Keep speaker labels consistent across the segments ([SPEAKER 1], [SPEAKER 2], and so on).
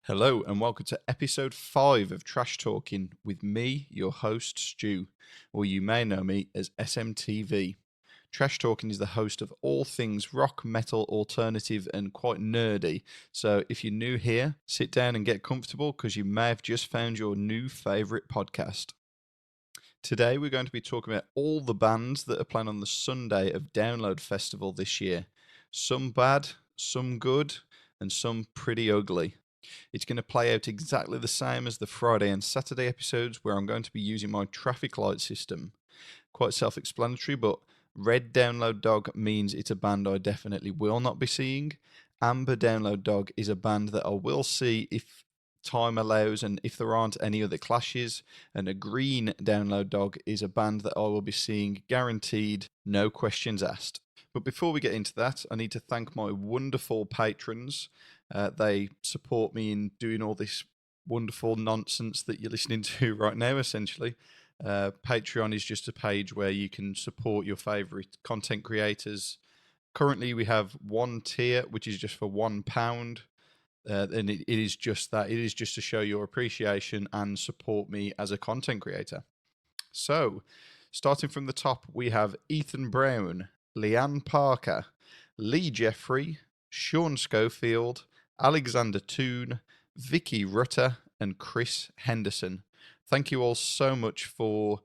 [SPEAKER 1] Hello and welcome to episode 5 of Trash Talking with me, your host Stu, or you may know me as SMTV. Trash Talking is the host of all things rock, metal, alternative, and quite nerdy. So if you're new here, sit down and get comfortable because you may have just found your new favourite podcast. Today we're going to be talking about all the bands that are playing on the Sunday of Download Festival this year. Some bad, some good, and some pretty ugly. It's going to play out exactly the same as the Friday and Saturday episodes, where I'm going to be using my traffic light system. Quite self explanatory, but red Download Dog means it's a band I definitely will not be seeing. Amber Download Dog is a band that I will see if time allows and if there aren't any other clashes. And a green Download Dog is a band that I will be seeing guaranteed, no questions asked. But before we get into that, I need to thank my wonderful patrons. They support me in doing all this wonderful nonsense that you're listening to right now, essentially. Patreon is just a page where you can support your favorite content creators. Currently, we have one tier, which is just for £1. And it is just that. It is just to show your appreciation and support me as a content creator. So, starting from the top, we have Ethan Brown, Leanne Parker, Lee Jeffrey, Sean Schofield, Alexander Toon, Vicky Rutter, and Chris Henderson. Thank you all so much for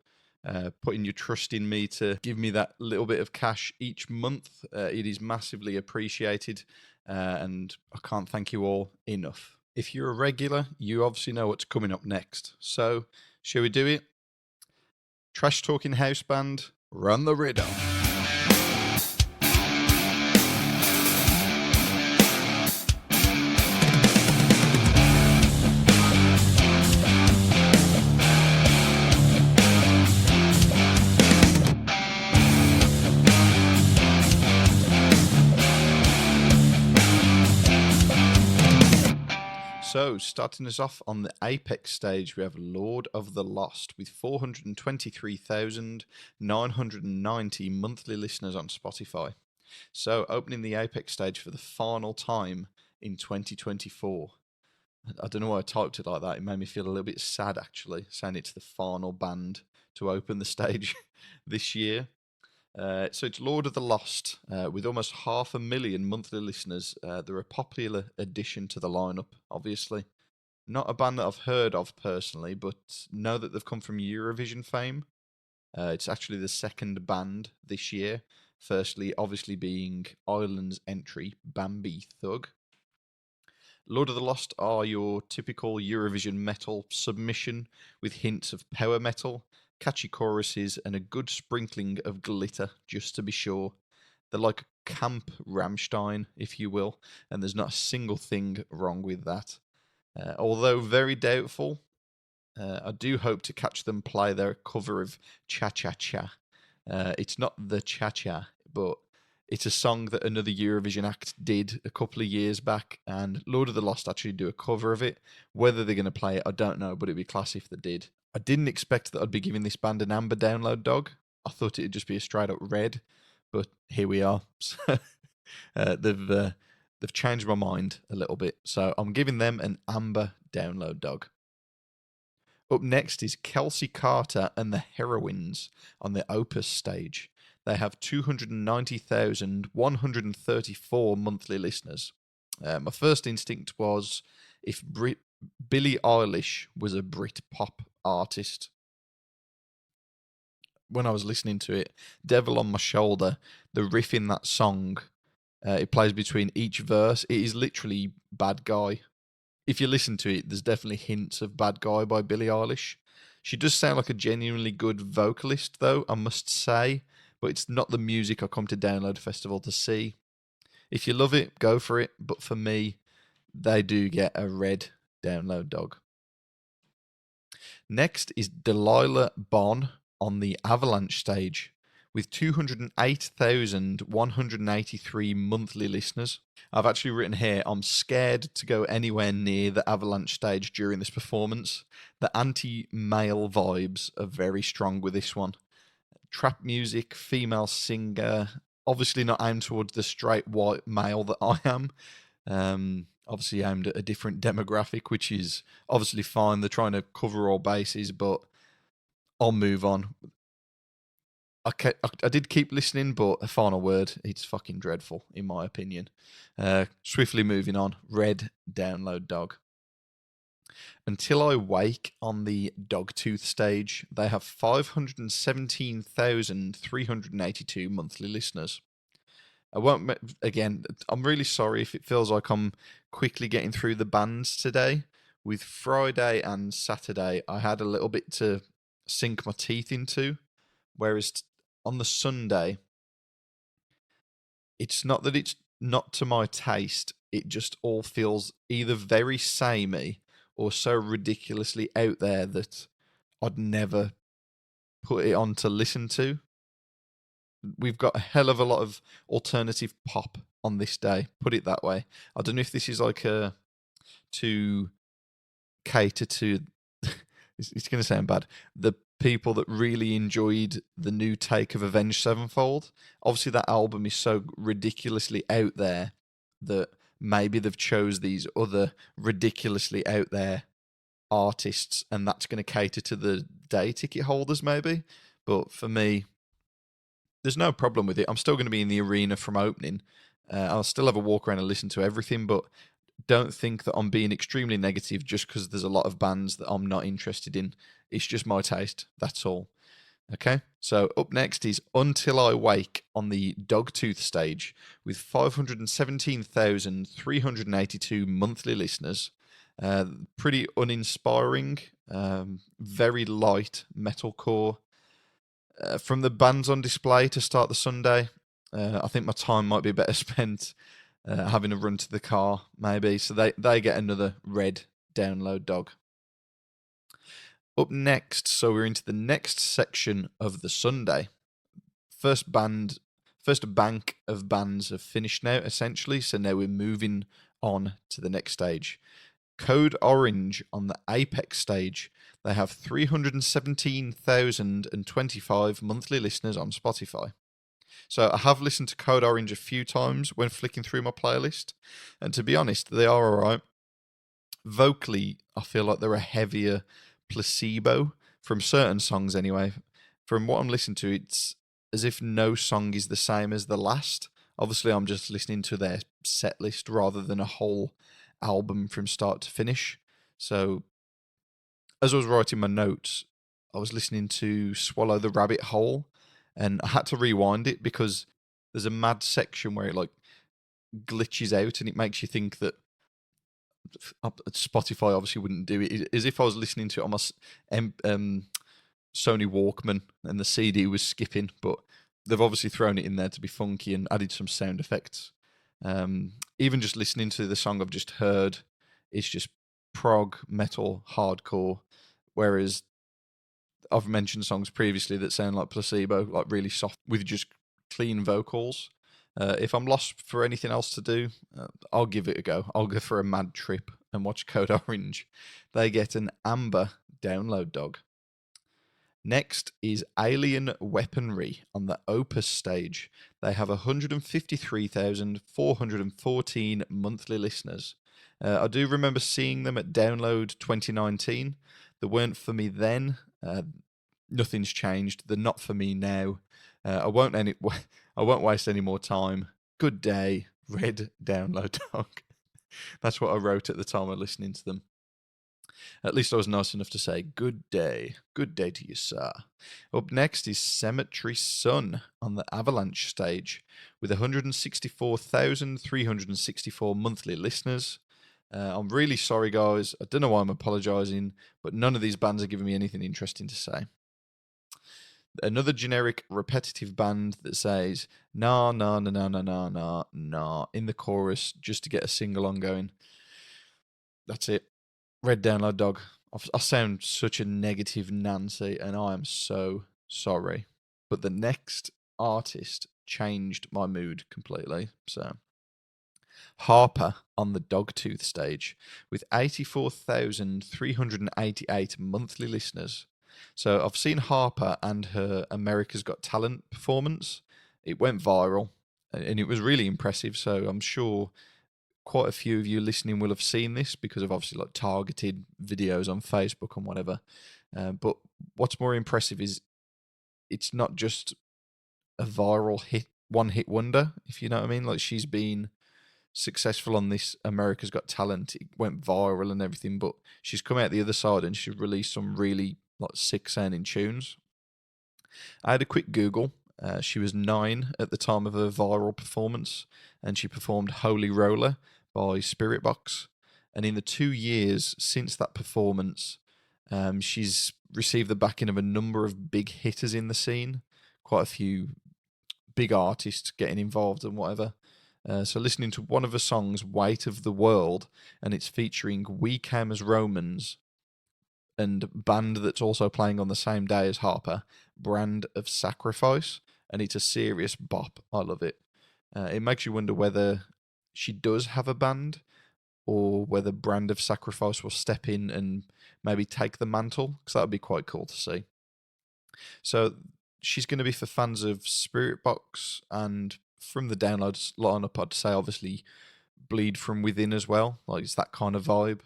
[SPEAKER 1] putting your trust in me to give me that little bit of cash each month. It is massively appreciated, and I can't thank you all enough. If you're a regular, you obviously know what's coming up next. So, shall we do it? Trash Talking House Band, run the rhythm. So, starting us off on the Apex stage, we have Lord of the Lost with 423,990 monthly listeners on Spotify. So, opening the Apex stage for the final time in 2024. I don't know why I typed it like that. It made me feel a little bit sad, actually, saying it's the final band to open the stage this year. So it's Lord of the Lost, with almost 500,000 monthly listeners. They're a popular addition to the lineup, obviously. Not a band that I've heard of personally, but know that they've come from Eurovision fame. It's actually the second band this year. Firstly, obviously being Ireland's entry, Bambi Thug. Lord of the Lost are your typical Eurovision metal submission with hints of power metal, catchy choruses, and a good sprinkling of glitter, just to be sure. They're like Camp Rammstein, if you will, and there's not a single thing wrong with that. Although very doubtful, I do hope to catch them play their cover of Cha Cha Cha. It's not the Cha Cha, but it's a song that another Eurovision act did a couple of years back, and Lord of the Lost actually do a cover of it. Whether they're going to play it, I don't know, but it'd be classy if they did. I didn't expect that I'd be giving this band an amber download dog. I thought it'd just be a straight up red, but here we are. They've changed my mind a little bit, so I'm giving them an amber download dog. Up next is Kelsey Carter and the Heroines on the Opus stage. They have 290,134 monthly listeners. My first instinct was if Billie Eilish was a Brit pop artist. When I was listening to it, Devil on My Shoulder, the riff in that song, it plays between each verse. It is literally Bad Guy. If you listen to it, there's definitely hints of Bad Guy by Billie Eilish. She does sound like a genuinely good vocalist, though, I must say, but it's not the music I come to Download Festival to see. If you love it, go for it, but for me, they do get a red download dog. Next is Delilah Bon on the Avalanche stage with 208,183 monthly listeners. I've actually written here, I'm scared to go anywhere near the Avalanche stage during this performance. The anti-male vibes are very strong with this one. Trap music, female singer, obviously not aimed towards the straight white male that I am. obviously aimed at a different demographic, which is obviously fine. They're trying to cover all bases, but I'll move on. I did keep listening, but a final word, it's fucking dreadful, in my opinion. Swiftly moving on. Red Download Dog. Until I Wake on the Dogtooth stage, they have 517,382 monthly listeners. I won't, again, I'm really sorry if it feels like I'm quickly getting through the bands today. With Friday and Saturday, I had a little bit to sink my teeth into. Whereas on the Sunday, it's not that it's not to my taste. It just all feels either very samey or so ridiculously out there that I'd never put it on to listen to. We've got a hell of a lot of alternative pop on this day, put it that way. I don't know if this is like to cater to it's going to sound bad, the people that really enjoyed the new take of Avenged Sevenfold. Obviously that album is so ridiculously out there that maybe they've chose these other ridiculously out there artists, and that's going to cater to the day ticket holders maybe. But for me, there's no problem with it. I'm still going to be in the arena from opening. I'll still have a walk around and listen to everything, but don't think that I'm being extremely negative just because there's a lot of bands that I'm not interested in. It's just my taste. That's all. Okay, so up next is Until I Wake on the Dogtooth stage with 517,382 monthly listeners. Pretty uninspiring, very light metalcore. From the bands on display to start the Sunday, I think my time might be better spent having a run to the car, maybe. So they get another Red Download Dog. Up next, so we're into the next section of the Sunday. First bank of bands have finished now, essentially. So now we're moving on to the next stage. Code Orange on the Apex stage. They have 317,025 monthly listeners on Spotify. So I have listened to Code Orange a few times when flicking through my playlist, and to be honest, they are alright. Vocally, I feel like they're a heavier Placebo from certain songs anyway. From what I'm listening to, it's as if no song is the same as the last. Obviously, I'm just listening to their set list rather than a whole album from start to finish. So, as I was writing my notes, I was listening to Swallow the Rabbit Hole, and I had to rewind it because there's a mad section where it like glitches out and it makes you think that Spotify obviously wouldn't do it. As if I was listening to it on my Sony Walkman and the CD was skipping, but they've obviously thrown it in there to be funky and added some sound effects. Even just listening to the song I've just heard, it's just prog, metal, hardcore, whereas I've mentioned songs previously that sound like Placebo, like really soft with just clean vocals. If I'm lost for anything else to do, I'll give it a go. I'll go for a mad trip and watch Code Orange. They get an Amber Download Dog. Next is Alien Weaponry on the Opus stage. They have 153,414 monthly listeners. I do remember seeing them at Download 2019. They weren't for me then. Nothing's changed. They're not for me now. I won't waste any more time. Good day, Red Download Dog. That's what I wrote at the time of listening to them. At least I was nice enough to say, good day to you, sir. Up next is Cemetery Sun on the Avalanche stage with 164,364 monthly listeners. I'm really sorry, guys. I don't know why I'm apologising, but none of these bands are giving me anything interesting to say. Another generic repetitive band that says, nah, nah, nah, nah, nah, nah, nah, nah, in the chorus just to get a sing-along going. That's it. Red Download Dog. I sound such a negative Nancy, and I am so sorry. But the next artist changed my mood completely. So, Harper on the Dogtooth stage with 84,388 monthly listeners. So, I've seen Harper and her America's Got Talent performance. It went viral, and it was really impressive. So, I'm sure quite a few of you listening will have seen this because of obviously like targeted videos on Facebook and whatever. But what's more impressive is it's not just a viral hit, one hit wonder, if you know what I mean. Like she's been successful on this America's Got Talent. It went viral and everything, but she's come out the other side and she's released some really like sick sounding tunes. I had a quick Google. She was 9 at the time of her viral performance, and she performed Holy Roller by Spiritbox. And in the 2 years since that performance, she's received the backing of a number of big hitters in the scene, quite a few big artists getting involved and whatever. So listening to one of her songs, Weight of the World, and it's featuring We Came as Romans and band that's also playing on the same day as Harper, Brand of Sacrifice, and it's a serious bop. I love it. It makes you wonder whether she does have a band or whether Brand of Sacrifice will step in and maybe take the mantle, because that would be quite cool to see. So she's going to be for fans of Spiritbox, and from the downloads lineup, I'd say obviously Bleed From Within as well. Like it's that kind of vibe.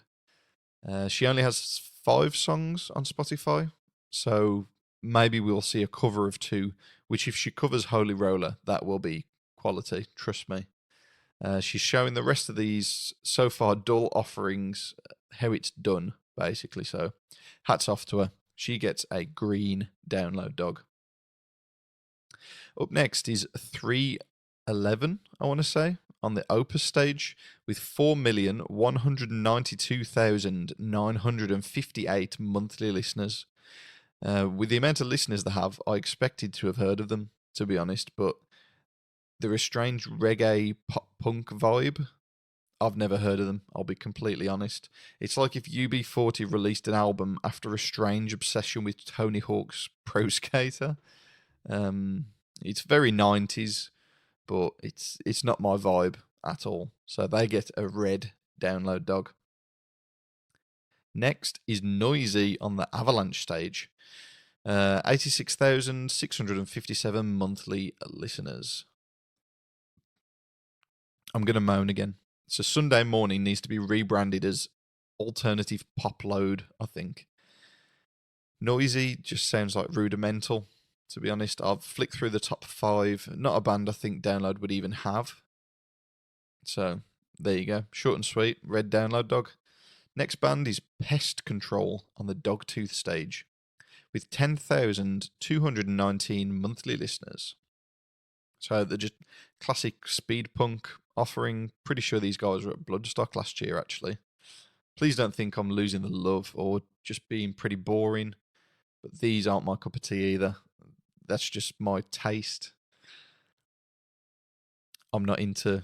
[SPEAKER 1] She only has 5 songs on Spotify, so maybe we'll see a cover of 2, which if she covers Holy Roller, that will be quality, trust me. She's showing the rest of these so far dull offerings how it's done, basically, so hats off to her. She gets a green download dog. Up next is 311, I want to say, on the Opus stage with 4,192,958 monthly listeners. With the amount of listeners they have, I expected to have heard of them, to be honest, but they're a strange reggae pop punk vibe. I've never heard of them, I'll be completely honest. It's like if UB40 released an album after a strange obsession with Tony Hawk's Pro Skater. It's very 90s, but it's not my vibe at all. So they get a red download dog. Next is Noisy on the Avalanche stage. 86,657 monthly listeners. I'm going to moan again. So Sunday Morning needs to be rebranded as Alternative Pop Load, I think. Noisy just sounds like rudimental, to be honest. I've flicked through the top 5. Not a band I think Download would even have. So there you go. Short and sweet. Red download dog. Next band is Pest Control on the Dogtooth stage with 10,219 monthly listeners. So they're just classic speed punk offering. Pretty sure these guys were at Bloodstock last year, actually. Please don't think I'm losing the love or just being pretty boring, but these aren't my cup of tea either. That's just my taste. I'm not into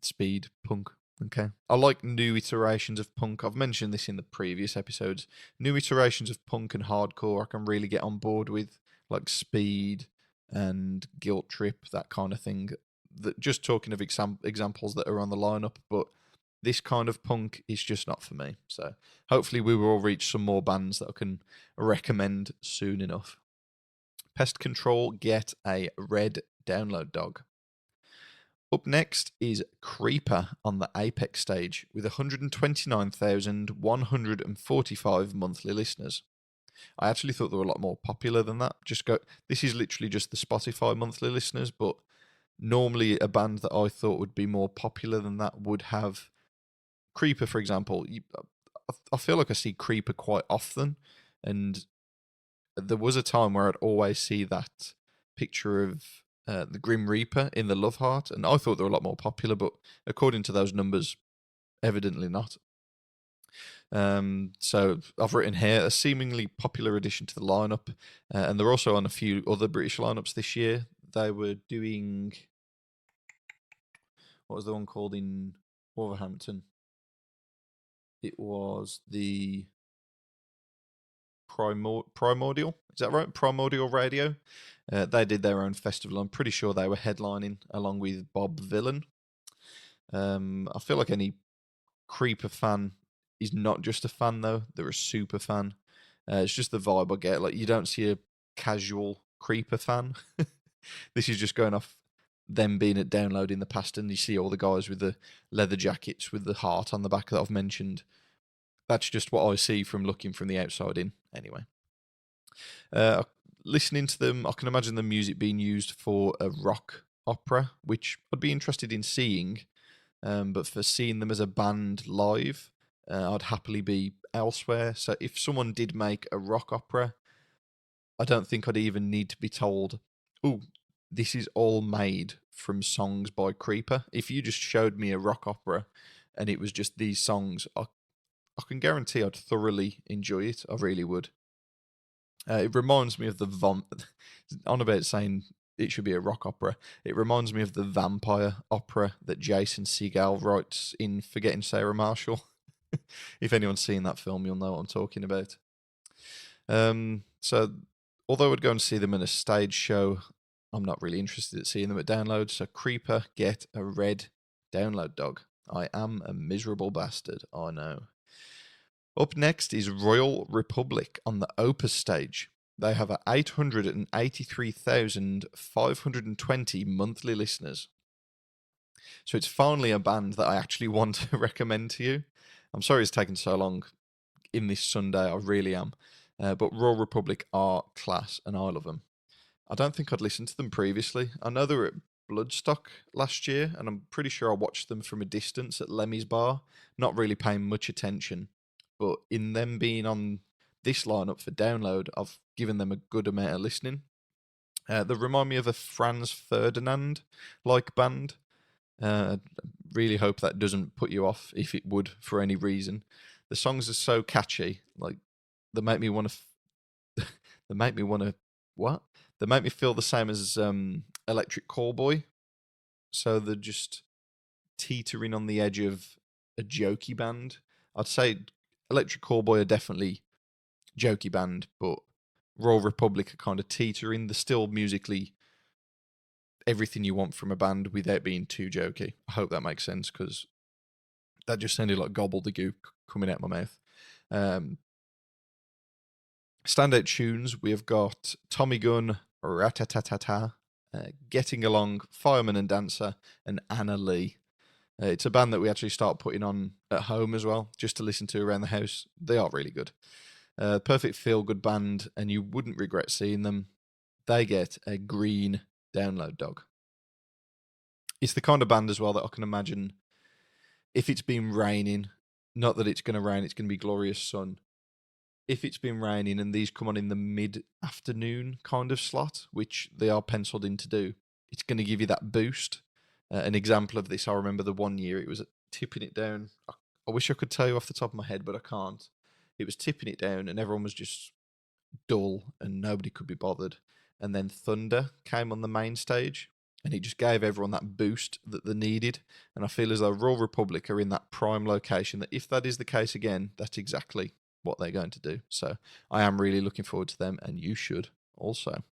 [SPEAKER 1] speed punk. Okay. I like new iterations of punk. I've mentioned this in the previous episodes. New iterations of punk and hardcore I can really get on board with, like Speed and Guilt Trip, that kind of thing. Just talking of examples that are on the lineup, but this kind of punk is just not for me. So hopefully we will all reach some more bands that I can recommend soon enough. Pest Control get a red download dog. Up next is Creeper on the Apex stage with 129,145 monthly listeners. I actually thought they were a lot more popular than that. This is literally just the Spotify monthly listeners, but normally a band that I thought would be more popular than that would have Creeper, for example. I feel like I see Creeper quite often, and there was a time where I'd always see that picture of the Grim Reaper in the Love Heart, and I thought they were a lot more popular, but according to those numbers, evidently not. So I've written here a seemingly popular addition to the lineup, and they're also on a few other British lineups this year. They were doing, what was the one called in Wolverhampton? It was the Primordial, is that right? Primordial Radio. They did their own festival. I'm pretty sure they were headlining along with Bob Villain. I feel like any Creeper fan is not just a fan though; they're a super fan. It's just the vibe I get. Like you don't see a casual Creeper fan. This is just going off them being at Download in the past, and you see all the guys with the leather jackets with the heart on the back that I've mentioned. That's just what I see from looking from the outside in, anyway. Listening to them, I can imagine the music being used for a rock opera, which I'd be interested in seeing. But for seeing them as a band live, I'd happily be elsewhere. So if someone did make a rock opera, I don't think I'd even need to be told, "Oh, this is all made from songs by Creeper." If you just showed me a rock opera and it was just these songs, I can guarantee I'd thoroughly enjoy it. I really would. It reminds me of on about saying it should be a rock opera. It reminds me of the vampire opera that Jason Segel writes in Forgetting Sarah Marshall. If anyone's seen that film, you'll know what I'm talking about. So, although I'd go and see them in a stage show, I'm not really interested in seeing them at Download. So, Creeper, get a red Download dog. I am a miserable bastard, I know. Up next is Royal Republic on the Opus stage. They have 883,520 monthly listeners. So it's finally a band that I actually want to recommend to you. I'm sorry it's taken so long in this Sunday, I really am. But Royal Republic are class and I love them. I don't think I'd listened to them previously. I know they were at Bloodstock last year, and I'm pretty sure I watched them from a distance at Lemmy's Bar, not really paying much attention. But in them being on this lineup for Download, I've given them a good amount of listening. They remind me of a Franz Ferdinand like band. Really hope that doesn't put you off, if it would for any reason. The songs are so catchy, like they make me want to. They make me want to what? They make me feel the same as Electric Callboy. So they're just teetering on the edge of a jokey band. I'd say Electric Callboy are definitely jokey band, but Royal Republic are kind of teetering. They're still musically everything you want from a band without being too jokey. I hope that makes sense, because that just sounded like gobbledygook coming out my mouth. Standout tunes, we have got Tommy Gun, Ratatatata, Getting Along, Fireman and Dancer, and Anna Lee. It's a band that we actually start putting on at home as well, just to listen to around the house. They are really good. Perfect feel-good band, and you wouldn't regret seeing them. They get a green Download dog. It's the kind of band as well that I can imagine if it's been raining, not that it's going to rain, it's going to be glorious sun. If it's been raining and these come on in the mid-afternoon kind of slot, which they are penciled in to do, it's going to give you that boost. An example of this, I remember the one year it was tipping it down. I wish I could tell you off the top of my head, but I can't. It was tipping it down and everyone was just dull and nobody could be bothered. And then Thunder came on the main stage and it just gave everyone that boost that they needed. And I feel as though Royal Republic are in that prime location, that if that is the case again, that's exactly what they're going to do. So I am really looking forward to them, and you should also.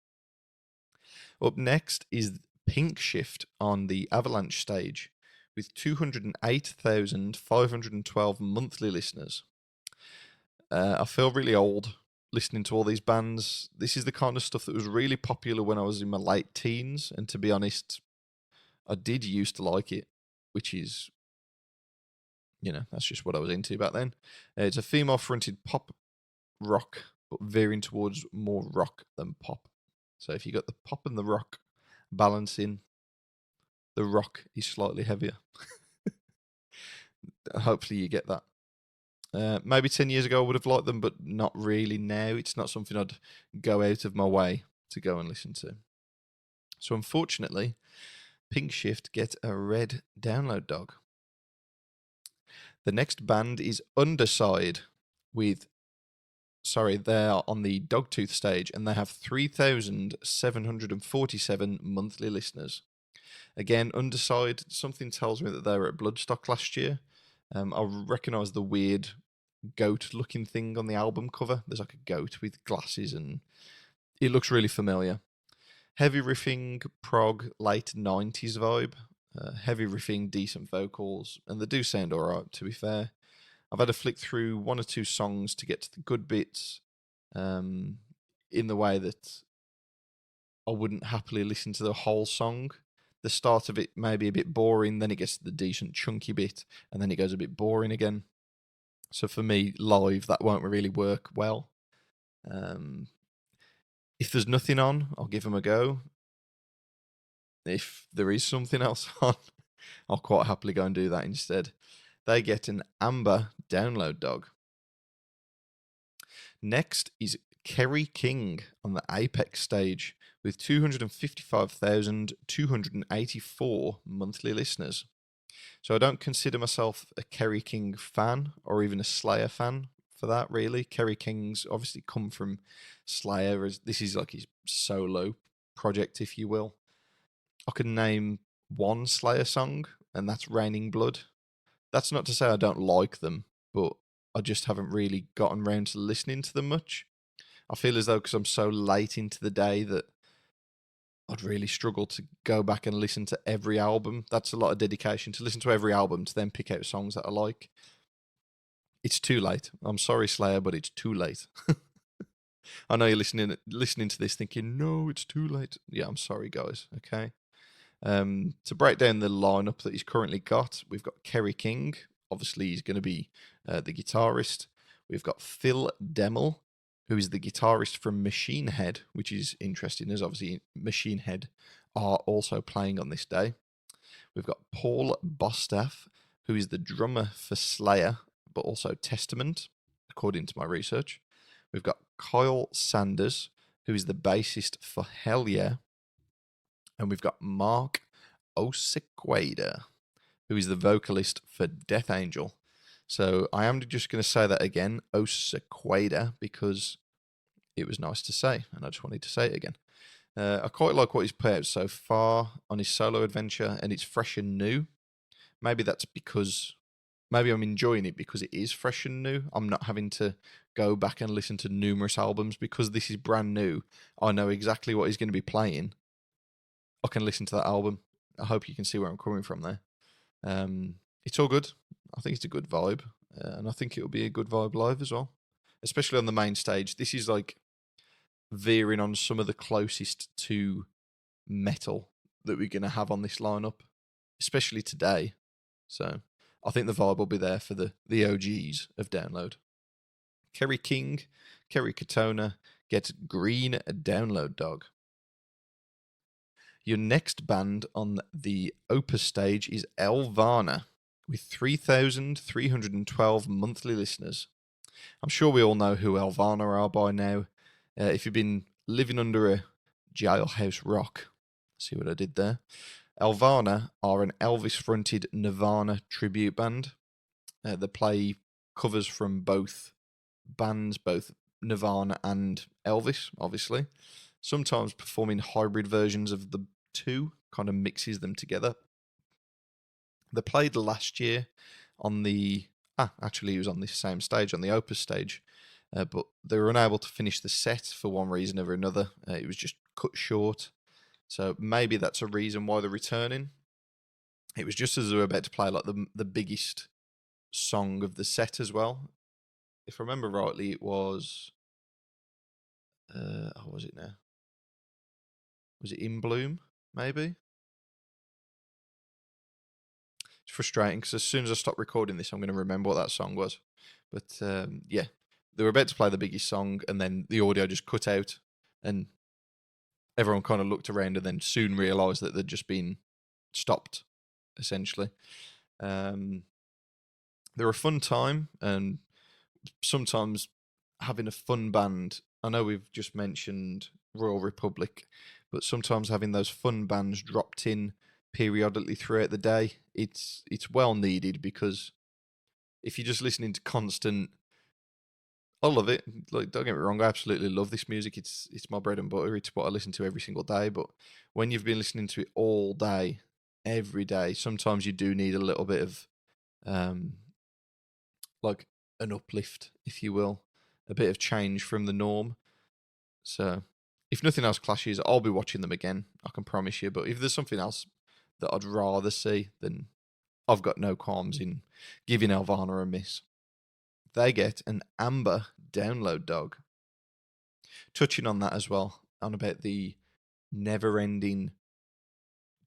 [SPEAKER 1] Up next is Pink Shift on the Avalanche stage with 208,512 monthly listeners. I feel really old listening to all these bands. This is the kind of stuff that was really popular when I was in my late teens, and to be honest, I did used to like it, which is, that's just what I was into back then. It's a female-fronted pop rock, but veering towards more rock than pop. So if you got the pop and the rock balancing, the rock is slightly heavier. Hopefully you get that. Maybe 10 years ago I would have liked them, but not really now. It's not something I'd go out of my way to go and listen to. So unfortunately, Pink Shift get a red Download dog. The next band is Underside they're on the Dogtooth stage and they have 3,747 monthly listeners. Again, Underside, something tells me that they were at Bloodstock last year. I recognise the weird goat-looking thing on the album cover. There's like a goat with glasses and it looks really familiar. Heavy riffing, prog, late 90s vibe. Heavy riffing, decent vocals, and they do sound alright, to be fair. I've had to flick through one or two songs to get to the good bits, in the way that I wouldn't happily listen to the whole song. the start of it may be a bit boring, then it gets to the decent chunky bit, and then it goes a bit boring again. So for me, live, that won't really work well. If there's nothing on, I'll give them a go. If there is something else on, I'll quite happily go and do that instead. They get an amber download dog. Next is Kerry King on the Apex stage with 255,284 monthly listeners. So I don't consider myself a Kerry King fan or even a Slayer fan for that, really. Kerry King's obviously come from Slayer, as this is like his solo project, if you will. I can name one Slayer song, and that's Raining Blood. That's not to say I don't like them, but I just haven't really gotten round to listening to them much. I feel as though because I'm so late into the day that I'd really struggle to go back and listen to every album. That's a lot of dedication to listen to every album to then pick out songs that I like. It's too late. I'm sorry, Slayer, but it's too late. I know you're listening to this thinking, no, it's too late. Yeah, I'm sorry, guys. Okay. To break down the lineup that he's currently got, we've got Kerry King. Obviously, he's going to be the guitarist. We've got Phil Demmel, who is the guitarist from Machine Head, which is interesting, as obviously Machine Head are also playing on this day. We've got Paul Bostaff, who is the drummer for Slayer, but also Testament, according to my research. We've got Kyle Sanders, who is the bassist for Hell Yeah. And we've got Mark Osequeda, who is the vocalist for Death Angel. So I am just going to say that again, Osequeda, because it was nice to say, and I just wanted to say it again. I quite like what he's put out so far on his solo adventure, and it's fresh and new. Maybe that's because, maybe I'm enjoying it because it is fresh and new. I'm not having to go back and listen to numerous albums because this is brand new. I know exactly what he's going to be playing. I can listen to that album. I hope you can see where I'm coming from there. It's all good. I think it's a good vibe, and I think it'll be a good vibe live as well, especially on the main stage. This is like veering on some of the closest to metal that we're going to have on this lineup, especially today. So I think the vibe will be there for the OGs of Download. Kerry King, Kerry Katona gets Green Download Dog. Your next band on the Opus stage is Elvana, with 3,312 monthly listeners. I'm sure we all know who Elvana are by now. If you've been living under a jailhouse rock, see what I did there? Elvana are an Elvis-fronted Nirvana tribute band. They play covers from both bands, both Nirvana and Elvis, obviously. Sometimes performing hybrid versions of the two, kind of mixes them together. They played last year on the... actually, it was on this same stage, on the Opus stage, but they were unable to finish the set for one reason or another. It was just cut short. So maybe that's a reason why they're returning. It was just as they were about to play like the biggest song of the set as well. If I remember rightly, it was... what was it now? Was it In Bloom, maybe? It's frustrating because as soon as I stop recording this, I'm going to remember what that song was. But yeah, they were about to play the biggest song, and then the audio just cut out, and everyone kind of looked around and then soon realised that they'd just been stopped, essentially. They're a fun time, and sometimes having a fun band, I know we've just mentioned Royal Republic, but sometimes having those fun bands dropped in periodically throughout the day, it's well needed, because if you're just listening to constant... I love it. Like, don't get me wrong, I absolutely love this music. It's my bread and butter. It's what I listen to every single day. But when you've been listening to it all day, every day, sometimes you do need a little bit of like an uplift, if you will, a bit of change from the norm. So if nothing else clashes, I'll be watching them again, I can promise you. But if there's something else that I'd rather see, then I've got no qualms in giving Elvana a miss. They get an amber download dog. Touching on that as well, on about the never-ending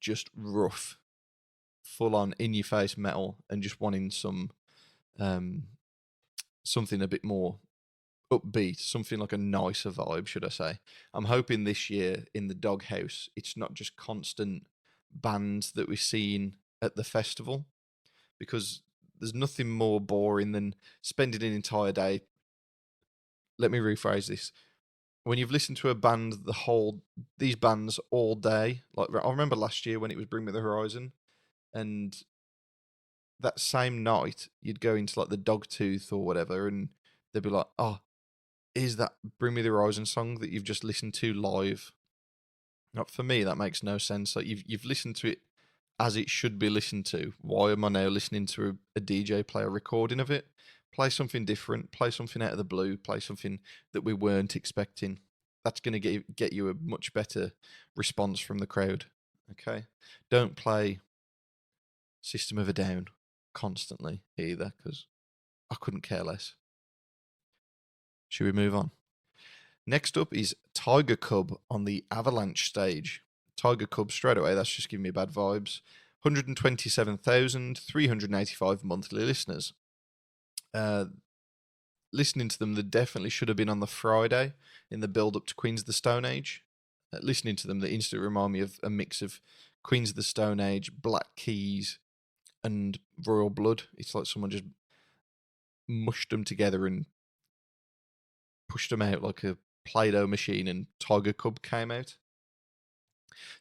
[SPEAKER 1] just rough, full on in your face metal, and just wanting some something a bit more upbeat, something like a nicer vibe, should I say. I'm hoping this year in the Doghouse, it's not just constant bands that we're seeing at the festival, because there's nothing more boring than spending an entire day. Let me rephrase this. When you've listened to a band, these bands all day, like I remember last year when it was Bring Me the Horizon, and that same night you'd go into like the Dogtooth or whatever, and they'd be like, "Oh, is that Bring Me the Horizon song that you've just listened to live?" Like, for me, that makes no sense. Like you've listened to it as it should be listened to. Why am I now listening to a DJ play a recording of it? Play something different. Play something out of the blue. Play something that we weren't expecting. That's going to get you a much better response from the crowd. Okay, don't play System of a Down constantly either, because I couldn't care less. Should we move on? Next up is Tiger Cub on the Avalanche stage. Tiger Cub, straight away, that's just giving me bad vibes. 127,385 monthly listeners. Listening to them, they definitely should have been on the Friday in the build up to Queens of the Stone Age. Listening to them, they instantly remind me of a mix of Queens of the Stone Age, Black Keys, and Royal Blood. It's like someone just mushed them together and pushed them out like a Play-Doh machine, and Tiger Cub came out.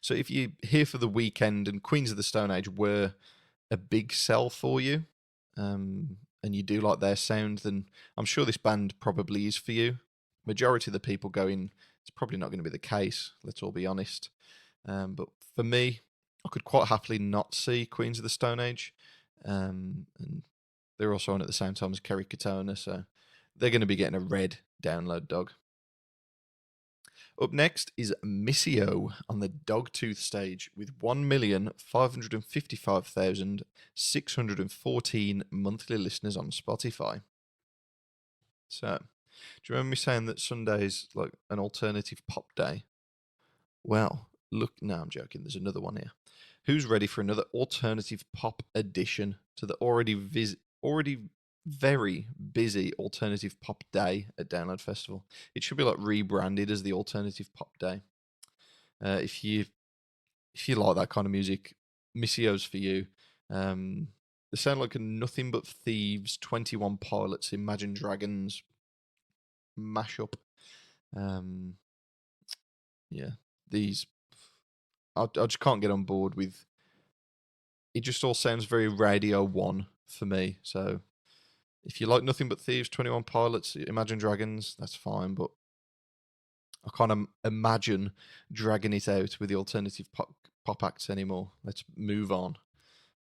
[SPEAKER 1] So if you're here for the weekend and Queens of the Stone Age were a big sell for you, and you do like their sound, then I'm sure this band probably is for you. Majority of the people going, it's probably not going to be the case, let's all be honest. But for me, I could quite happily not see Queens of the Stone Age. And they're also on at the same time as Kerry Katona, so they're going to be getting a red download, dog. Up next is Missio on the Dogtooth stage with 1,555,614 monthly listeners on Spotify. So, do you remember me saying that Sunday's like an alternative pop day? Well, look, no, I'm joking. There's another one here. Who's ready for another alternative pop edition to the already very busy alternative pop day at Download Festival? It should be like rebranded as the alternative pop day. If you like that kind of music, Missio's for you. They sound like a Nothing But Thieves, 21 Pilots, Imagine Dragons mashup. Yeah, these I just can't get on board with. It just all sounds very Radio 1 for me. So if you like Nothing But Thieves, 21 Pilots, Imagine Dragons, that's fine. But I can't imagine dragging it out with the alternative pop acts anymore. Let's move on.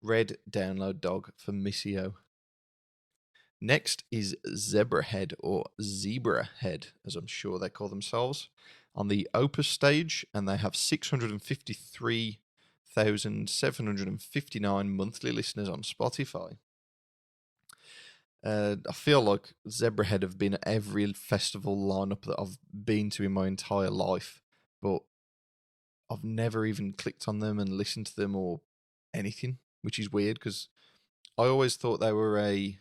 [SPEAKER 1] Red download, dog, for Missio. Next is Zebrahead, or Zebrahead, as I'm sure they call themselves, on the Opus stage, and they have 653,759 monthly listeners on Spotify. I feel like Zebrahead have been at every festival lineup that I've been to in my entire life, but I've never even clicked on them and listened to them or anything, which is weird because I always thought they were a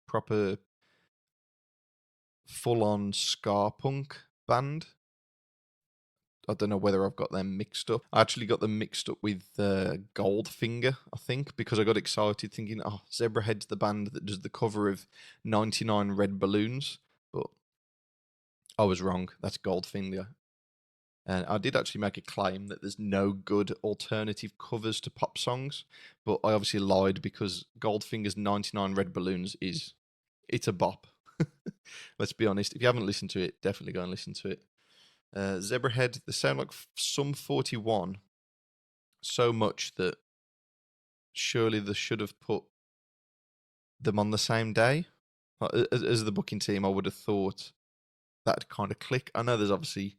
[SPEAKER 1] proper full-on ska punk band. I don't know whether I've got them mixed up. I actually got them mixed up with Goldfinger, I think, because I got excited thinking, oh, Zebrahead's the band that does the cover of 99 Red Balloons. But I was wrong. That's Goldfinger. And I did actually make a claim that there's no good alternative covers to pop songs, but I obviously lied because Goldfinger's 99 Red Balloons it's a bop. Let's be honest. If you haven't listened to it, definitely go and listen to it. Zebrahead, they sound like Sum 41 so much that surely they should have put them on the same day. As the booking team, I would have thought that'd kind of click. I know there's obviously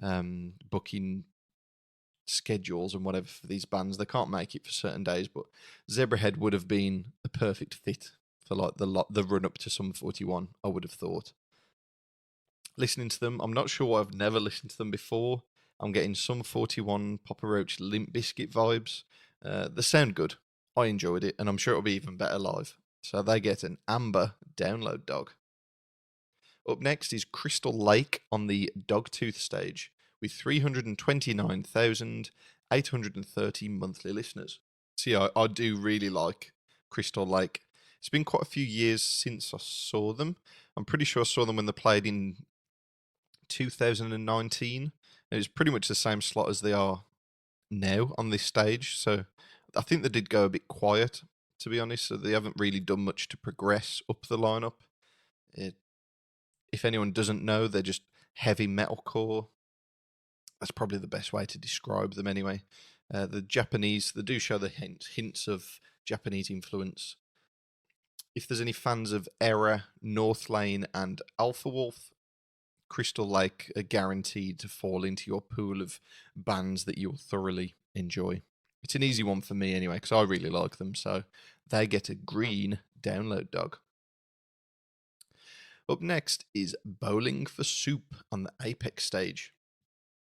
[SPEAKER 1] booking schedules and whatever for these bands. They can't make it for certain days, but Zebrahead would have been a perfect fit for like the run up to Sum 41, I would have thought. Listening to them, I'm not sure why I've never listened to them before. I'm getting some 41 Papa Roach Limp Biscuit vibes. They sound good. I enjoyed it, and I'm sure it'll be even better live. So they get an Amber download dog. Up next is Crystal Lake on the Dogtooth stage with 329,830 monthly listeners. See, I do really like Crystal Lake. It's been quite a few years since I saw them. I'm pretty sure I saw them when they played in 2019. And it's pretty much the same slot as they are now on this stage. So I think they did go a bit quiet, to be honest. So they haven't really done much to progress up the lineup. If anyone doesn't know, they're just heavy metalcore. That's probably the best way to describe them anyway. The Japanese, they do show the hints of Japanese influence. If there's any fans of Error, Northlane, and Alpha Wolf, Crystal Lake are guaranteed to fall into your pool of bands that you'll thoroughly enjoy. It's an easy one for me anyway, because I really like them, so they get a green download dog. Up next is Bowling for Soup on the Apex stage.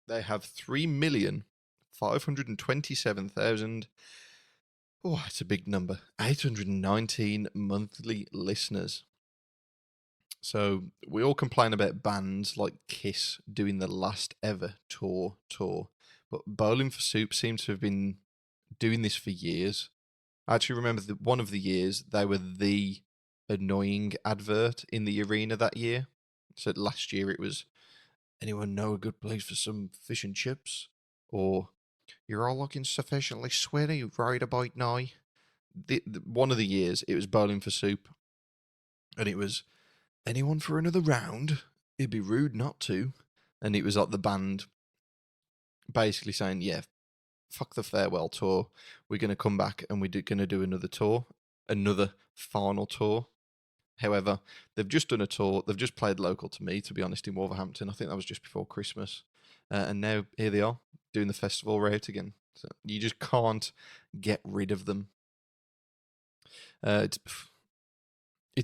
[SPEAKER 1] They have 3,527,000. Oh, it's a big number. 819 monthly listeners. So we all complain about bands like Kiss doing the last ever tour, but Bowling for Soup seems to have been doing this for years. I actually remember one of the years they were the annoying advert in the arena that year. So last year it was, anyone know a good place for some fish and chips? Or, you're all looking sufficiently sweaty right about now. One of the years it was Bowling for Soup. And it was, anyone for another round? It'd be rude not to. And it was like the band basically saying, yeah, fuck the farewell tour. We're going to come back and we're going to do another tour, another final tour. However, they've just done a tour. They've just played local to me, to be honest, in Wolverhampton. I think that was just before Christmas. And now here they are doing the festival route again. So you just can't get rid of them. It's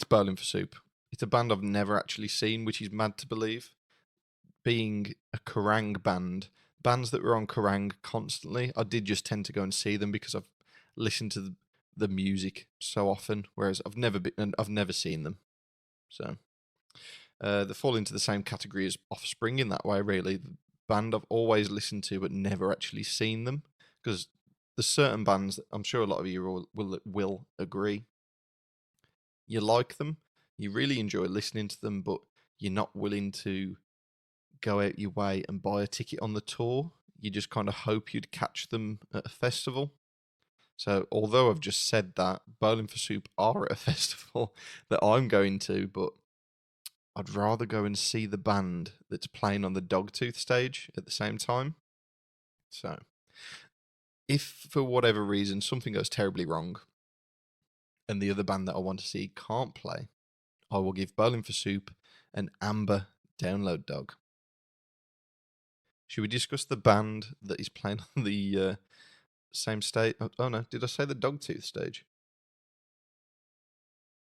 [SPEAKER 1] Bowling for Soup. It's a band I've never actually seen, which is mad to believe. Being a Kerrang bands that were on Kerrang constantly, I did just tend to go and see them because I've listened to the music so often, whereas I've never seen them. So they fall into the same category as Offspring in that way, really. The band I've always listened to but never actually seen them, because there's certain bands that I'm sure a lot of you will agree. You like them, you really enjoy listening to them, but you're not willing to go out your way and buy a ticket on the tour. You just kind of hope you'd catch them at a festival. So, although I've just said that, Bowling for Soup are at a festival that I'm going to, but I'd rather go and see the band that's playing on the Dogtooth stage at the same time. So, if for whatever reason something goes terribly wrong and the other band that I want to see can't play, I will give Bowling for Soup an amber download dog. Should we discuss the band that is playing on the same stage? Oh no, did I say the Dogtooth stage?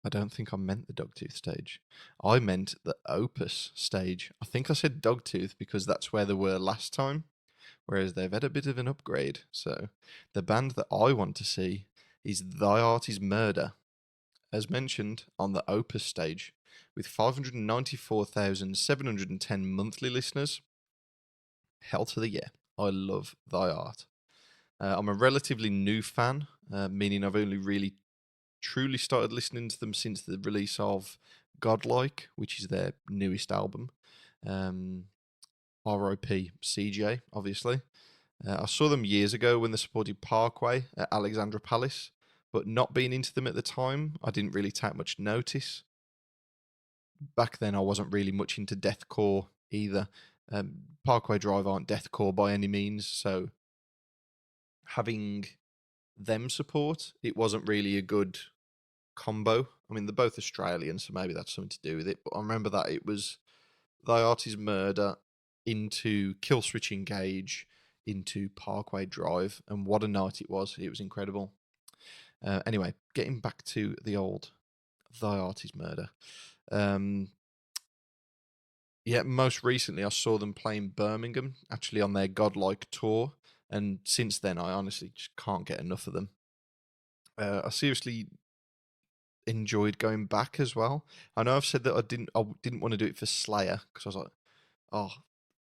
[SPEAKER 1] I don't think I meant the Dogtooth stage. I meant the Opus stage. I think I said Dogtooth because that's where they were last time, whereas they've had a bit of an upgrade. So the band that I want to see is Thy Art Is Murder, as mentioned on the Opus stage, with 594,710 monthly listeners. Hell to the yeah. I love Thy Art. I'm a relatively new fan, meaning I've only really truly started listening to them since the release of Godlike, which is their newest album. R.I.P. CJ, obviously. I saw them years ago when they supported Parkway at Alexandra Palace, but not being into them at the time, I didn't really take much notice. Back then, I wasn't really much into deathcore either. Parkway Drive aren't deathcore by any means, so having them support, it wasn't really a good combo. I mean, they're both Australian, so maybe that's something to do with it. But I remember that it was Thy Art Is Murder into Killswitch Engage into Parkway Drive, and what a night it was. It was incredible. Anyway, getting back to the old Thy Art Is Murder. Yeah, most recently I saw them playing Birmingham, actually on their Godlike tour, and since then I honestly just can't get enough of them. I seriously enjoyed going back as well. I know I've said that I didn't want to do it for Slayer because I was like, oh,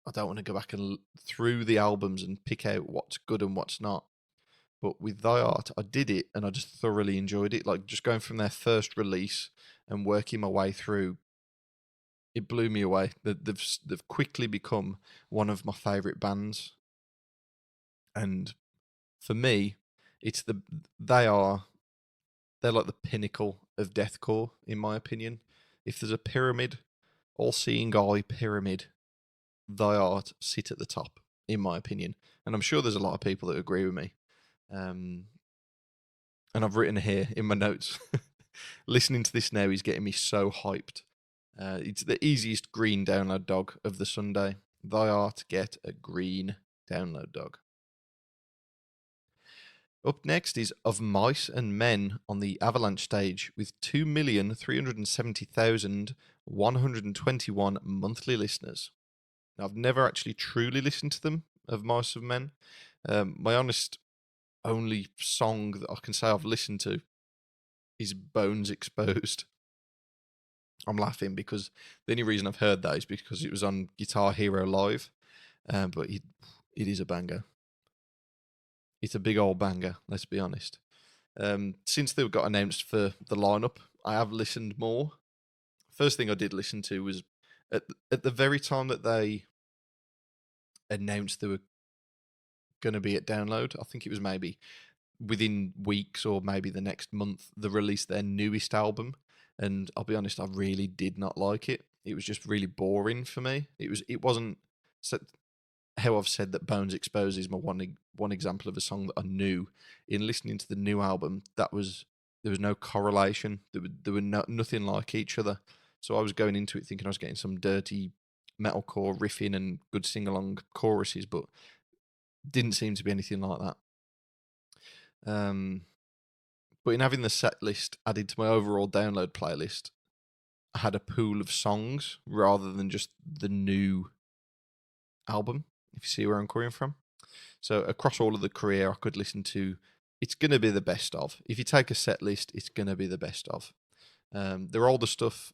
[SPEAKER 1] I don't want to go back and through the albums and pick out what's good and what's not. But with Thy Art, I did it and I just thoroughly enjoyed it. Like just going from their first release and working my way through, it blew me away. They've quickly become one of my favorite bands, and for me, it's the they are they're like the pinnacle of deathcore in my opinion. If there's a pyramid, all-seeing eye pyramid, Thy Art sit at the top in my opinion, and I'm sure there's a lot of people that agree with me. Um, and I've written here in my notes. Listening to this now is getting me so hyped. It's the easiest green download dog of the Sunday. Thy art get a green download dog. Up next is Of Mice and Men on the Avalanche stage with 2,370,121 monthly listeners. Now, I've never actually truly listened to them, Of Mice and Men. My honest only song that I can say I've listened to is Bones Exposed. I'm laughing because the only reason I've heard that is because it was on Guitar Hero Live, but it is a banger. It's a big old banger, let's be honest. Since they got announced for the lineup, I have listened more. First thing I did listen to was at the very time that they announced they were going to be at download. I think it was maybe within weeks or maybe the next month, they released their newest album, and I'll be honest, I really did not like it. It was just really boring for me. It wasn't so, how I've said that Bones Exposed is my one example of a song that I knew. In listening to the new album, there was no correlation. There were nothing like each other. So I was going into it thinking I was getting some dirty metalcore riffing and good sing along choruses, but didn't seem to be anything like that. Um, but in having the set list added to my overall download playlist, I had a pool of songs rather than just the new album, if you see where I'm coming from. So across all of the career, I could listen to. It's gonna be the best of. If you take a set list, it's gonna be the best of. Their older stuff,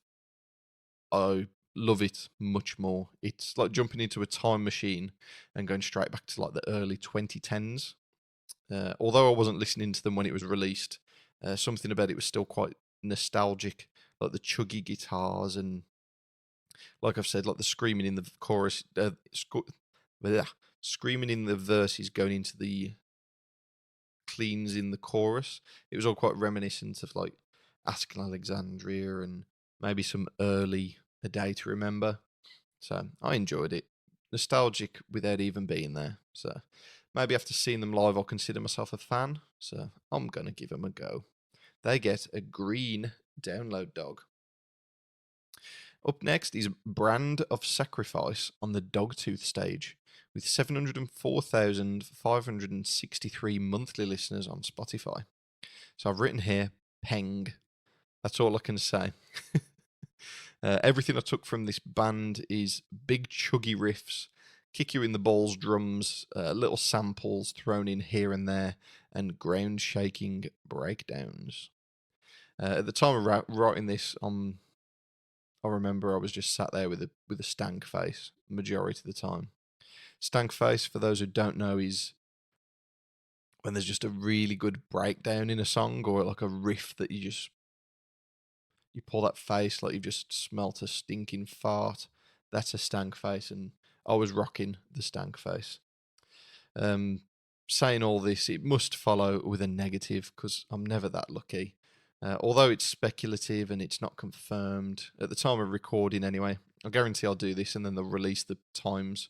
[SPEAKER 1] I love it much more. It's like jumping into a time machine and going straight back to like the early 2010s. Although I wasn't listening to them when it was released, something about it was still quite nostalgic, like the chuggy guitars and, like I've said, like the screaming in the chorus, screaming in the verses going into the cleans in the chorus. It was all quite reminiscent of like Asking Alexandria and maybe some early A Day to Remember. So I enjoyed it. Nostalgic without even being there. So maybe after seeing them live, I'll consider myself a fan. So I'm going to give them a go. They get a green download dog. Up next is Brand of Sacrifice on the Dogtooth stage with 704,563 monthly listeners on Spotify. So I've written here, Peng. That's all I can say. Everything I took from this band is big chuggy riffs, kick you in the balls drums, little samples thrown in here and there, and ground shaking breakdowns. At the time of writing this, I remember I was just sat there with a stank face majority of the time. Stank face, for those who don't know, is when there's just a really good breakdown in a song or like a riff that you pull that face like you've just smelt a stinking fart. That's a stank face, and I was rocking the stank face. Saying all this, it must follow with a negative because I'm never that lucky. Although it's speculative and it's not confirmed at the time of recording, anyway. I guarantee I'll do this and then they'll release the times.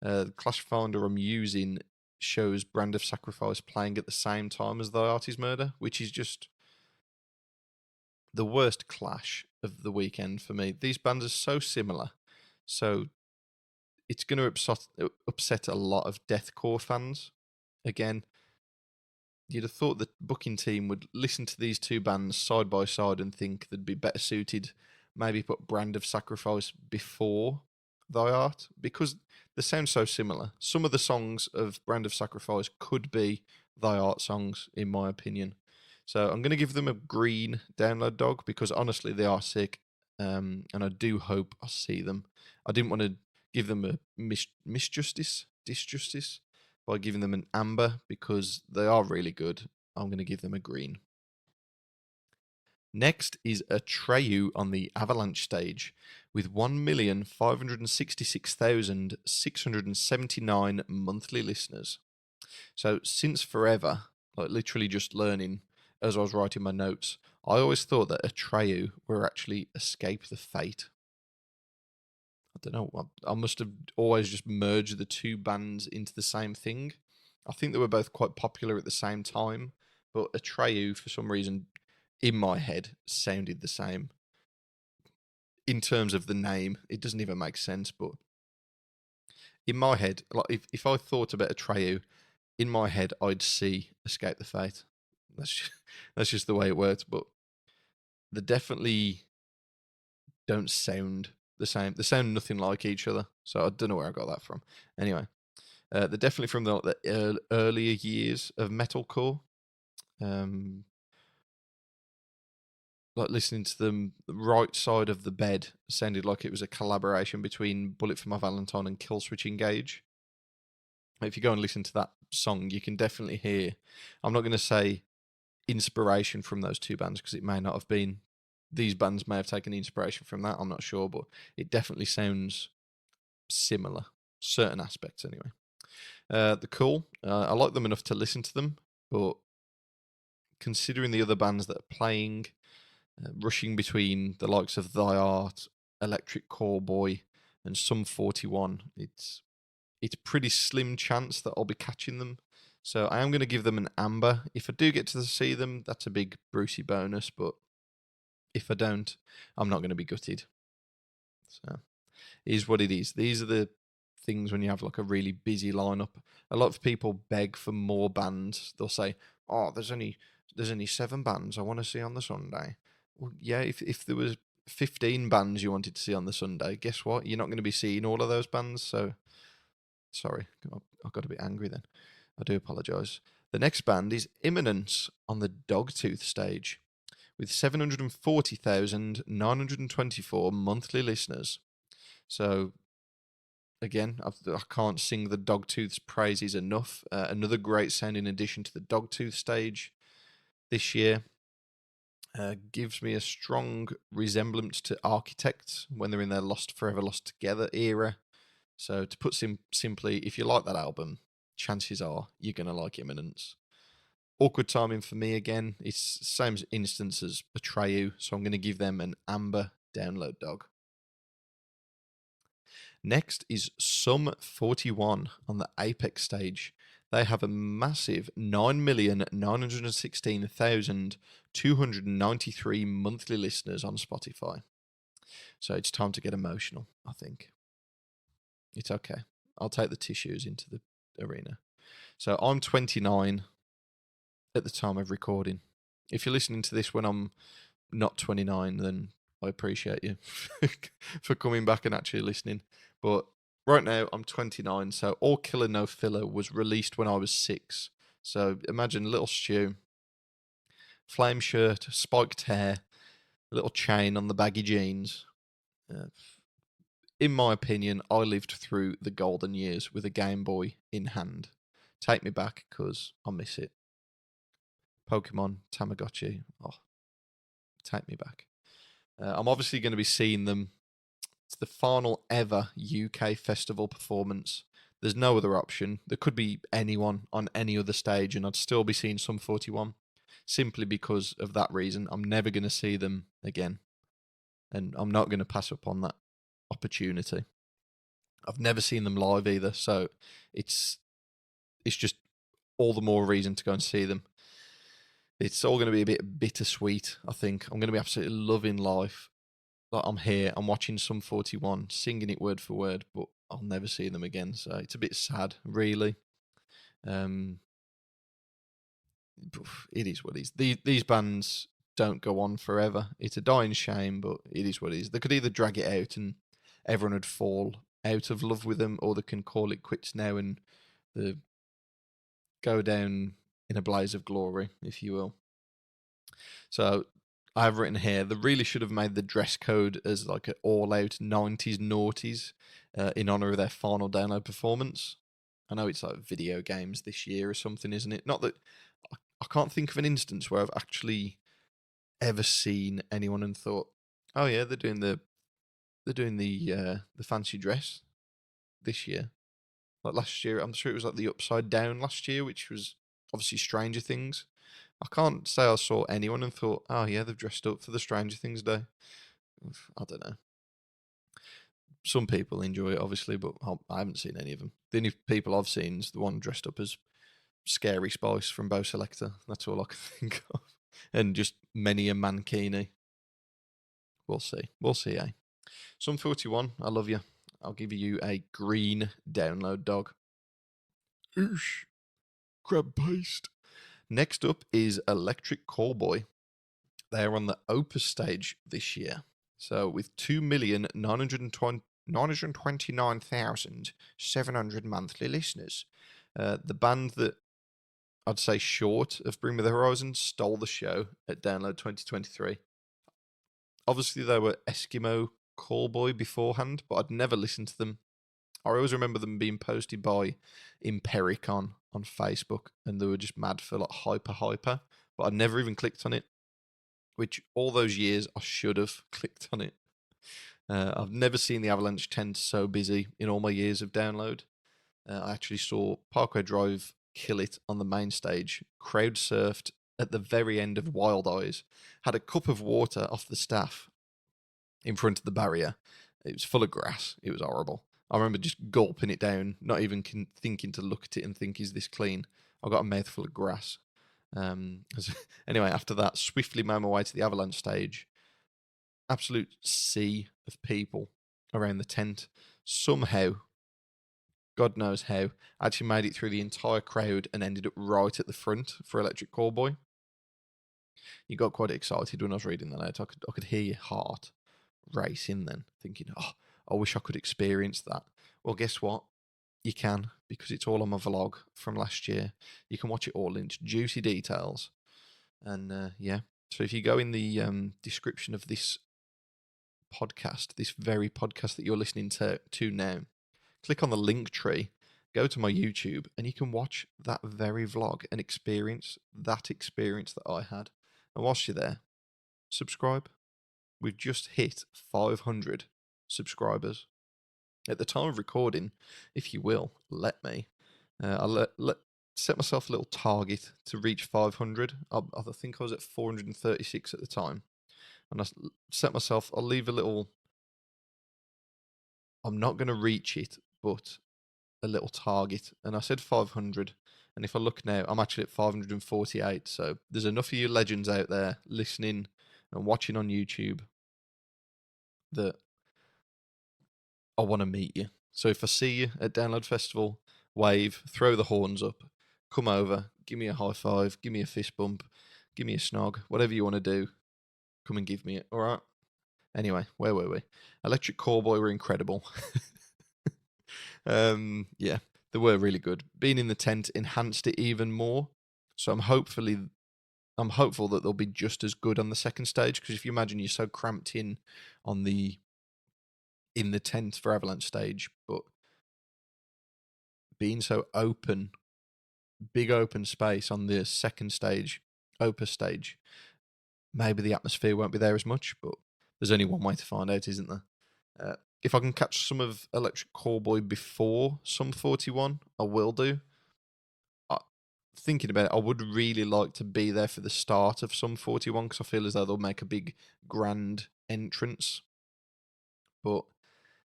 [SPEAKER 1] The Clash Finder I'm using shows Brand of Sacrifice playing at the same time as Thy Art Is Murder, which is just the worst clash of the weekend for me. These bands are so similar, so it's going to upset a lot of deathcore fans. Again, you'd have thought the booking team would listen to these two bands side by side and think they'd be better suited. Maybe put Brand of Sacrifice before Thy Art because they sound so similar. Some of the songs of Brand of Sacrifice could be Thy Art songs, in my opinion. So I'm going to give them a green download dog because honestly, they are sick. And I do hope I see them. I didn't want to give them a disjustice by giving them an amber because they are really good. I'm going to give them a green. Next is Atreyu on the Avalanche stage with 1,566,679 monthly listeners. So since forever, like literally just learning as I was writing my notes, I always thought that Atreyu were actually Escape the Fate. I don't know. I must have always just merged the two bands into the same thing. I think they were both quite popular at the same time, but Atreyu, for some reason, in my head, sounded the same. In terms of the name, it doesn't even make sense, but in my head, like if I thought about Atreyu, in my head, I'd see Escape the Fate. That's just the way it works, but they definitely don't sound the same. They sound nothing like each other, so I don't know where I got that from. Anyway, they're definitely from the earlier years of metalcore. Like listening to them, the right side of the bed sounded like it was a collaboration between Bullet for My Valentine and Killswitch Engage. If you go and listen to that song, you can definitely hear. I'm not going to say inspiration from those two bands because it may not have been. These bands may have taken inspiration from that. I'm not sure, but it definitely sounds similar, certain aspects anyway. They're cool. I like them enough to listen to them, but considering the other bands that are playing, rushing between the likes of Thy Art, Electric Callboy, and Sum 41, it's pretty slim chance that I'll be catching them. So I am going to give them an amber. If I do get to see them, that's a big Brucey bonus, but if I don't, I'm not going to be gutted. So it is what it is. These are the things when you have like a really busy lineup. A lot of people beg for more bands. They'll say, "Oh, there's only 7 bands I want to see on the Sunday." Well, yeah, if there was 15 bands you wanted to see on the Sunday, guess what? You're not going to be seeing all of those bands. So sorry, I got a bit angry then. I do apologise. The next band is Imminence on the Dogtooth stage with 740,924 monthly listeners. So, again, I can't sing the Dogtooth's praises enough. Another great sounding addition to the Dogtooth stage this year. Gives me a strong resemblance to Architects when they're in their Forever Lost Together era. So, to put simply, if you like that album, chances are you're going to like Imminence. Awkward timing for me again. It's the same instance as Atreyu, so I'm going to give them an amber download dog. Next is Sum 41 on the Apex stage. They have a massive 9,916,293 monthly listeners on Spotify. So it's time to get emotional, I think. It's okay. I'll take the tissues into the arena. So I'm 29 at the time of recording. If you're listening to this when I'm not 29, then I appreciate you for coming back and actually listening. But right now, I'm 29, so All Killer No Filler was released when I was 6. So imagine little Stu, flame shirt, spiked hair, a little chain on the baggy jeans. In my opinion, I lived through the golden years with a Game Boy in hand. Take me back, because I miss it. Pokemon, Tamagotchi, oh, take me back. I'm obviously going to be seeing them. It's the final ever UK festival performance. There's no other option. There could be anyone on any other stage, and I'd still be seeing Sum 41 simply because of that reason. I'm never going to see them again, and I'm not going to pass up on that opportunity. I've never seen them live either, so it's just all the more reason to go and see them. It's all going to be a bit bittersweet, I think. I'm going to be absolutely loving life. Like I'm here, I'm watching Sum 41, singing it word for word, but I'll never see them again. So it's a bit sad, really. It is what it is. These bands don't go on forever. It's a dying shame, but it is what it is. They could either drag it out and everyone would fall out of love with them, or they can call it quits now and the go down in a blaze of glory, if you will. So I've written here, they really should have made the dress code as like an all-out 90s noughties in honor of their final download performance. I know it's like video games this year or something, isn't it? Not that I can't think of an instance where I've actually ever seen anyone and thought, "Oh yeah, they're doing the fancy dress this year." Like last year, I'm sure it was like the Upside Down last year, which was obviously Stranger Things. I can't say I saw anyone and thought, "Oh yeah, they've dressed up for the Stranger Things day." I don't know. Some people enjoy it, obviously, but I haven't seen any of them. The only people I've seen is the one dressed up as Scary Spice from Bo Selector. That's all I can think of. And just many a mankini. We'll see. We'll see, eh? Some 41, I love you. I'll give you a green download dog. Oosh. Crab paste. Next up is Electric Callboy. They are on the Opus stage this year. So with 2,929,700 monthly listeners. The band that I'd say short of Bring Me the Horizon stole the show at Download 2023. Obviously, they were Eskimo Callboy beforehand, but I'd never listened to them. I always remember them being posted by Impericon on Facebook, and they were just mad for like hyper, but I never even clicked on it, which all those years I should have clicked on it. I've never seen the Avalanche tent so busy in all my years of download. I actually saw Parkway Drive kill it on the main stage, crowd surfed at the very end of Wild Eyes, had a cup of water off the staff in front of the barrier. It was full of grass. It was horrible. I remember just gulping it down, not even thinking to look at it and think, is this clean? I got a mouthful of grass. Anyway, after that, swiftly made my way to the Avalanche stage. Absolute sea of people around the tent. Somehow, God knows how, I actually made it through the entire crowd and ended up right at the front for Electric Callboy. You got quite excited when I was reading that out. I could hear your heart racing then, thinking, oh, I wish I could experience that. Well, guess what? You can, because it's all on my vlog from last year. You can watch it all in juicy details. And yeah, so if you go in the description of this podcast, this very podcast that you're listening to now, click on the link tree, go to my YouTube, and you can watch that very vlog and experience that experience that I had. And whilst you're there, subscribe. We've just hit 500 subscribers. At the time of recording, if you will, let me, I'll set myself a little target to reach 500. I think I was at 436 at the time. And I set myself, I'll leave a little, I'm not going to reach it, but a little target. And I said 500. And if I look now, I'm actually at 548. So there's enough of you legends out there listening and watching on YouTube that I want to meet you. So if I see you at Download Festival, wave, throw the horns up, come over, give me a high five, give me a fist bump, give me a snog, whatever you want to do, come and give me it, all right? Anyway, where were we? Electric Callboy were incredible. Yeah, they were really good. Being in the tent enhanced it even more. So I'm hopeful that they'll be just as good on the second stage, because if you imagine you're so cramped in the tent for Avalanche stage, but being so open, big open space on the second stage, Opus stage, maybe the atmosphere won't be there as much, but there's only one way to find out, isn't there? If I can catch some of Electric Callboy before Sum 41, I will do. Thinking about it, I would really like to be there for the start of Sum 41, because I feel as though they'll make a big grand entrance. But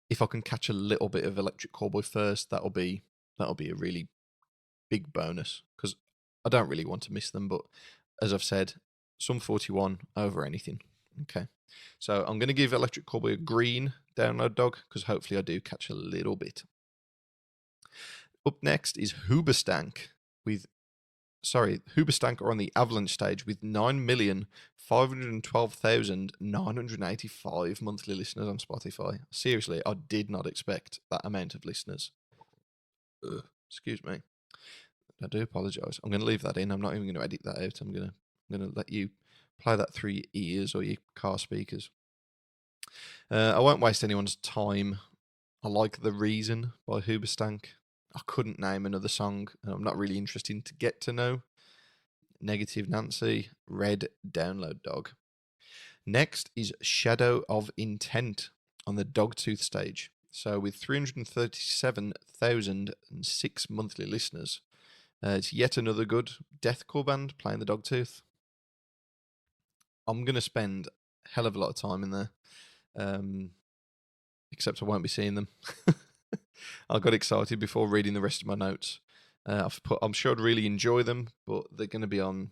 [SPEAKER 1] if I can catch a little bit of Electric Callboy first, that'll be a really big bonus, because I don't really want to miss them. But as I've said, Sum 41 over anything. Okay, so I'm going to give Electric Callboy a green download dog, because hopefully I do catch a little bit. Up next is Hoobastank with Hoobastank are on the Avalanche stage with 9,512,985 monthly listeners on Spotify. Seriously, I did not expect that amount of listeners. Excuse me. I do apologise. I'm going to leave that in. I'm not even going to edit that out. I'm going to let you play that through your ears or your car speakers. I won't waste anyone's time. I like The Reason by Hoobastank. I couldn't name another song, and I'm not really interested to get to know. Negative Nancy, Red Download Dog. Next is Shadow of Intent on the Dogtooth stage. So with 337,006 monthly listeners, it's yet another good deathcore band playing the Dogtooth. I'm going to spend a hell of a lot of time in there, except I won't be seeing them. I got excited before reading the rest of my notes. I'm sure I'd really enjoy them, but they're going to be on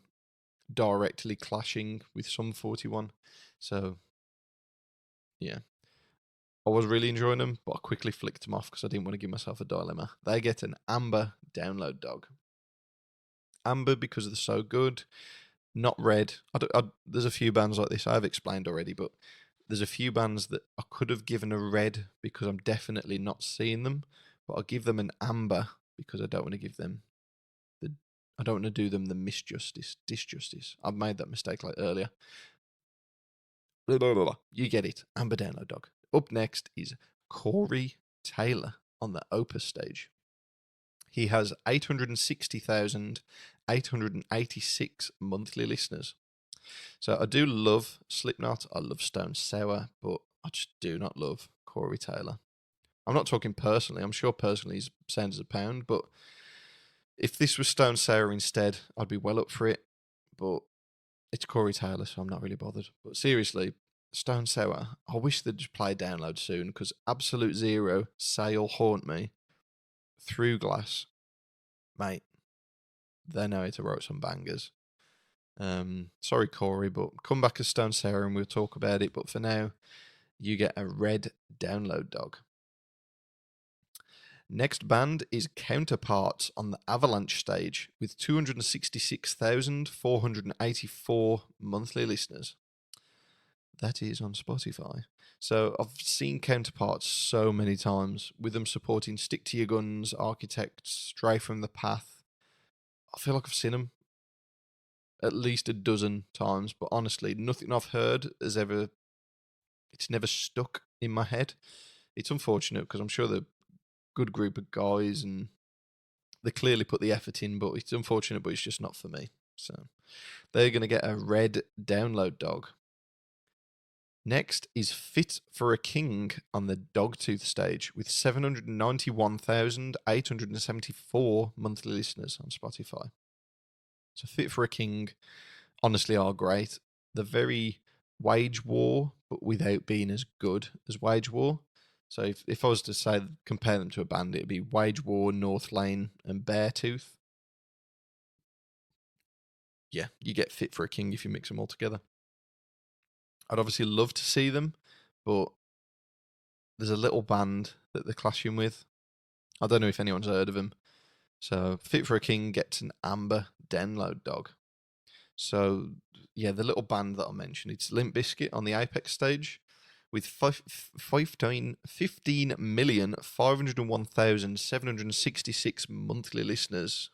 [SPEAKER 1] directly clashing with Sum 41. So, yeah. I was really enjoying them, but I quickly flicked them off because I didn't want to give myself a dilemma. They get an Amber Download Dog. Amber because they're so good, not Red. There's a few bands like this I have explained already, but there's a few bands that I could have given a Red because I'm definitely not seeing them, but I'll give them an Amber because I don't want to give them I don't want to do them the disjustice. I've made that mistake like earlier. Blah, blah, blah, blah. You get it. Amber Download Dog. Up next is Corey Taylor on the Opus stage. He has 860,886 monthly listeners. So I do love Slipknot. I love Stone Sour, but I just do not love Corey Taylor. I'm not talking personally. I'm sure personally he sounds as a pound, but if this was Stone Sour instead, I'd be well up for it. But it's Corey Taylor, so I'm not really bothered. But seriously, Stone Sour, I wish they'd just play Download soon because Absolute Zero, Sail Haunt Me, Through Glass, mate, they know how to write some bangers. Sorry, Corey, but come back as Stone Sour and we'll talk about it. But for now, you get a Red Download Dog. Next band is Counterparts on the Avalanche stage with 266,484 monthly listeners. That is on Spotify. So I've seen Counterparts so many times with them supporting Stick to Your Guns, Architects, Stray from the Path. I feel like I've seen them at least a dozen times, but honestly, nothing I've heard has ever, it's never stuck in my head. It's unfortunate because I'm sure they're a good group of guys and they clearly put the effort in, but it's unfortunate, but it's just not for me. So they're going to get a Red Download Dog. Next is Fit for a King on the Dogtooth stage with 791,874 monthly listeners on Spotify. So Fit for a King honestly are great. They're very Wage War, but without being as good as Wage War. So if I was to say compare them to a band, it'd be Wage War, Northlane, and Beartooth. Yeah, you get Fit for a King if you mix them all together. I'd obviously love to see them, but there's a little band that they're clashing with. I don't know if anyone's heard of them. So Fit for a King gets an Amber Download Dog. So yeah, the little band that I mentioned, it's Limp Bizkit on the Apex stage with 15,501,766 monthly listeners.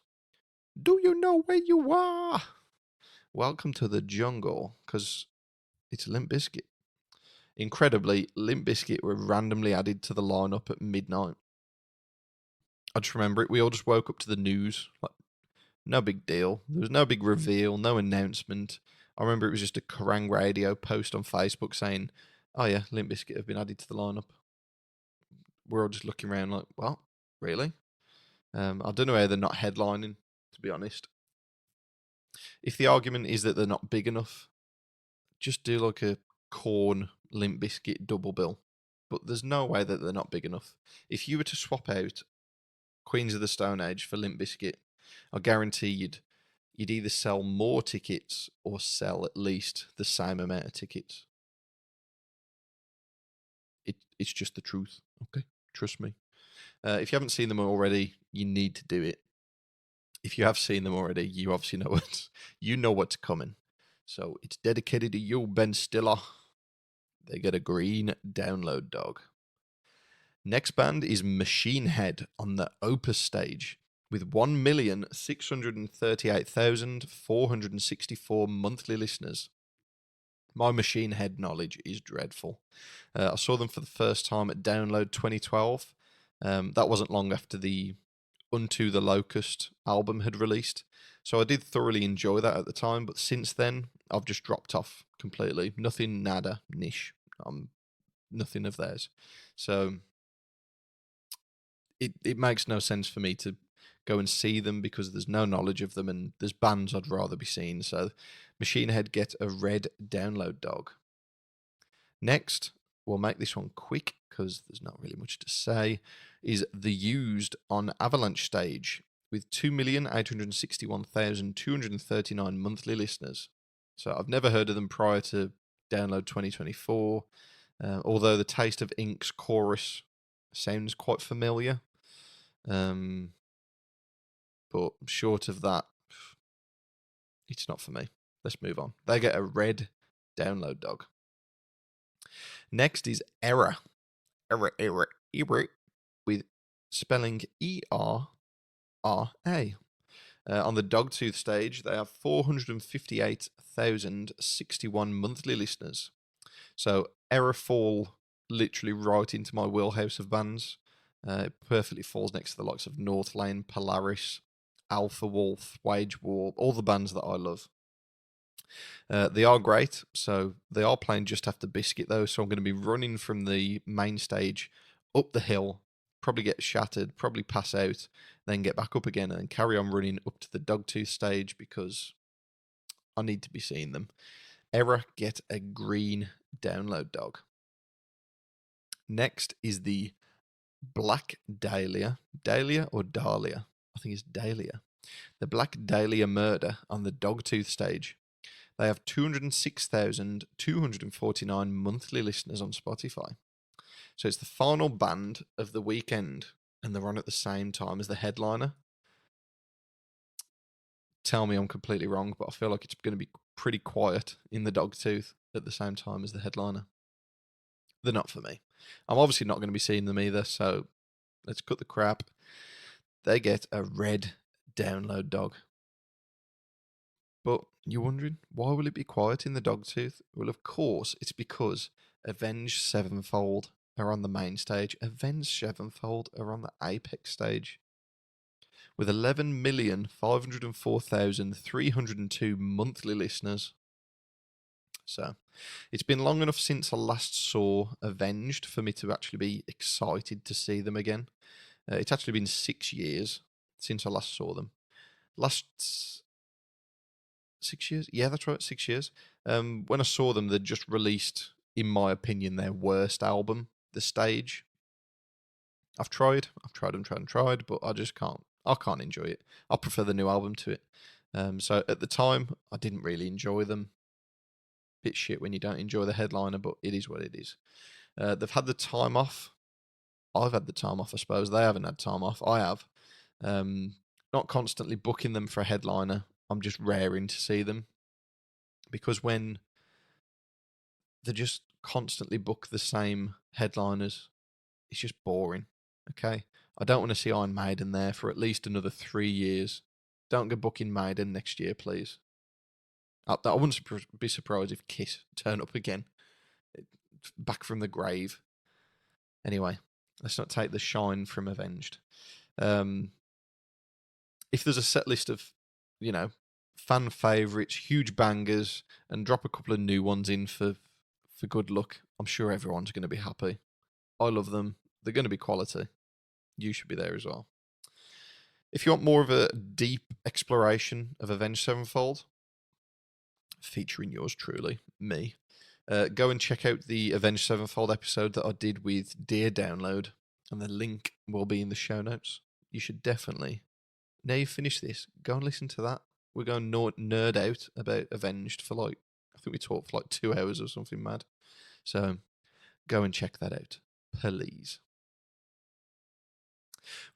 [SPEAKER 1] Do you know where you are? Welcome to the jungle, because it's Limp Bizkit. Incredibly, Limp Bizkit were randomly added to the lineup at midnight. I just remember it. We all just woke up to the news. Like, no big deal. There was no big reveal, no announcement. I remember it was just a Kerrang Radio post on Facebook saying, oh yeah, Limp Bizkit have been added to the lineup. We're all just looking around like, what? Really? I don't know how they're not headlining, to be honest. If the argument is that they're not big enough, just do like a Korn Limp Bizkit double bill. But there's no way that they're not big enough. If you were to swap out Queens of the Stone Age for Limp Bizkit, I guarantee you'd either sell more tickets or sell at least the same amount of tickets. It's just the truth. Okay, trust me. If you haven't seen them already, you need to do it. if you have seen them already, you obviously know what's coming. So it's dedicated to you, Ben Stiller. They get a green download dog. Next band is Machine Head on the Opus stage with 1,638,464 monthly listeners. My Machine Head knowledge is dreadful. I saw them for the first time at Download 2012. That wasn't long after the Unto the Locust album had released. So I did thoroughly enjoy that at the time, but since then, I've just dropped off completely. Nothing, nada, niche. Nothing of theirs. So it makes no sense for me to go and see them because there's no knowledge of them and there's bands I'd rather be seeing. So Machine Head get a red download dog. Next, we'll make this one quick because there's not really much to say, is The Used on Avalanche stage with 2,861,239 monthly listeners. So I've never heard of them prior to Download 2024, although the Taste of Ink's chorus sounds quite familiar. But short of that, it's not for me. Let's move on. They get a red download dog. Next is Error. Error, with spelling E-R-R-A. On the Dogtooth stage, they have 458,061 monthly listeners. So Error fall literally right into my wheelhouse of bands. It perfectly falls next to the likes of Northlane, Polaris, Alpha Wolf, Wage War, all the bands that I love. They are great, so they are playing just after Biscuit though, so I'm going to be running from the main stage up the hill, probably get shattered, probably pass out, then get back up again and carry on running up to the Dogtooth stage because I need to be seeing them. Error get a green download dog. Next is the Black Dahlia. Dahlia or Dahlia? I think it's Dahlia. The Black Dahlia Murder on the Dogtooth stage. They have 206,249 monthly listeners on Spotify. So it's the final band of the weekend, and they're on at the same time as the headliner. Tell me I'm completely wrong, but I feel like it's going to be pretty quiet in the Dogtooth at the same time as the headliner. They're not for me. I'm obviously not going to be seeing them either, so let's cut the crap. They get a red download dog. But you're wondering, why will it be quiet in the Dogtooth? Well, of course, it's because Avenged Sevenfold are on the main stage. Avenged Sevenfold are on the Apex stage. With 11,504,302 monthly listeners. So, it's been long enough since I last saw Avenged for me to actually be excited to see them again. It's actually been 6 years since I last saw them. Last 6 years? Yeah, that's right, 6 years. When I saw them, they'd just released, in my opinion, their worst album, The Stage. I've tried, but I just can't. I can't enjoy it. I prefer the new album to it. So at the time, I didn't really enjoy them. Bit shit when you don't enjoy the headliner, but it is what it is. They've had the time off. I've had the time off, I suppose. They haven't had time off. I have. Not constantly booking them for a headliner. I'm just raring to see them. Because when they just constantly book the same headliners, it's just boring. Okay? I don't want to see Iron Maiden there for at least another 3 years. Don't go booking Maiden next year, please. I wouldn't be surprised if Kiss turn up again. Back from the grave. Anyway, let's not take the shine from Avenged. If there's a set list of, fan favourites, huge bangers, and drop a couple of new ones in for good luck, I'm sure everyone's going to be happy. I love them. They're going to be quality. You should be there as well. If you want more of a deep exploration of Avenged Sevenfold, featuring yours truly, me, go and check out the Avenged Sevenfold episode that I did with Dear Download, and the link will be in the show notes. You should definitely, now you've finished this, go and listen to that. We're going to nerd out about Avenged for I think we talked for 2 hours or something mad. So go and check that out, please.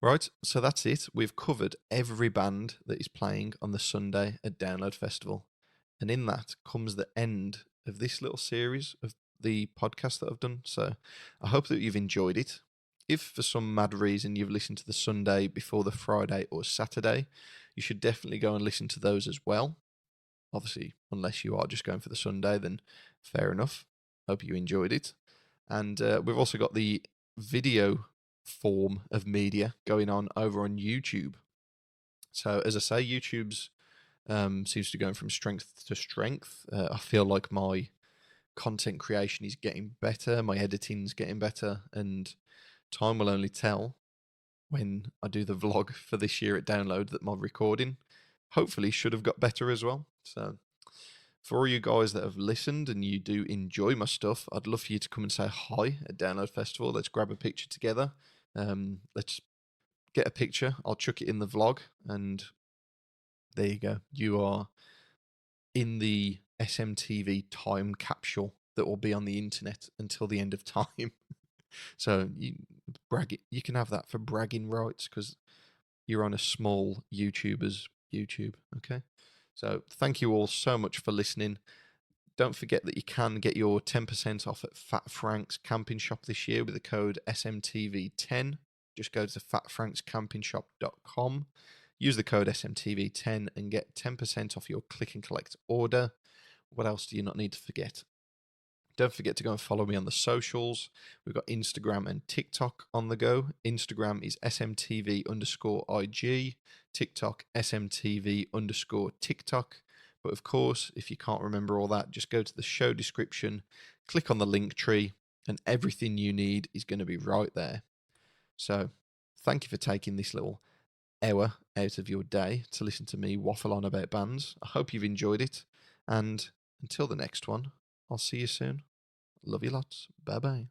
[SPEAKER 1] Right, so that's it. We've covered every band that is playing on the Sunday at Download Festival. And in that comes the end of this little series of the podcast that I've done. So I hope that you've enjoyed it. If for some mad reason you've listened to the Sunday before the Friday or Saturday, you should definitely go and listen to those as well. Obviously, unless you are just going for the Sunday, then fair enough. Hope you enjoyed it. And we've also got the video form of media going on over on YouTube. So, as I say, YouTube's seems to be going from strength to strength. I feel like my content creation is getting better, my editing's getting better, and time will only tell when I do the vlog for this year at Download that my recording hopefully should have got better as well. So, for all you guys that have listened and you do enjoy my stuff, I'd love for you to come and say hi at Download Festival. Let's grab a picture together. Let's get a picture. I'll chuck it in the vlog, and there you go. You are in the SMTV time capsule that will be on the internet until the end of time. So you can have that for bragging rights because you're on a small YouTuber's YouTube. Okay. So thank you all so much for listening. Don't forget that you can get your 10% off at Fat Frank's Camping Shop this year with the code SMTV10. Just go to fatfrankscampingshop.com, use the code SMTV10 and get 10% off your click and collect order. What else do you not need to forget? Don't forget to go and follow me on the socials. We've got Instagram and TikTok on the go. Instagram is SMTV_IG, TikTok SMTV_TikTok. But of course, if you can't remember all that, just go to the show description, click on the link tree, and everything you need is going to be right there. So thank you for taking this little hour out of your day to listen to me waffle on about bands. I hope you've enjoyed it. And until the next one, I'll see you soon. Love you lots. Bye bye.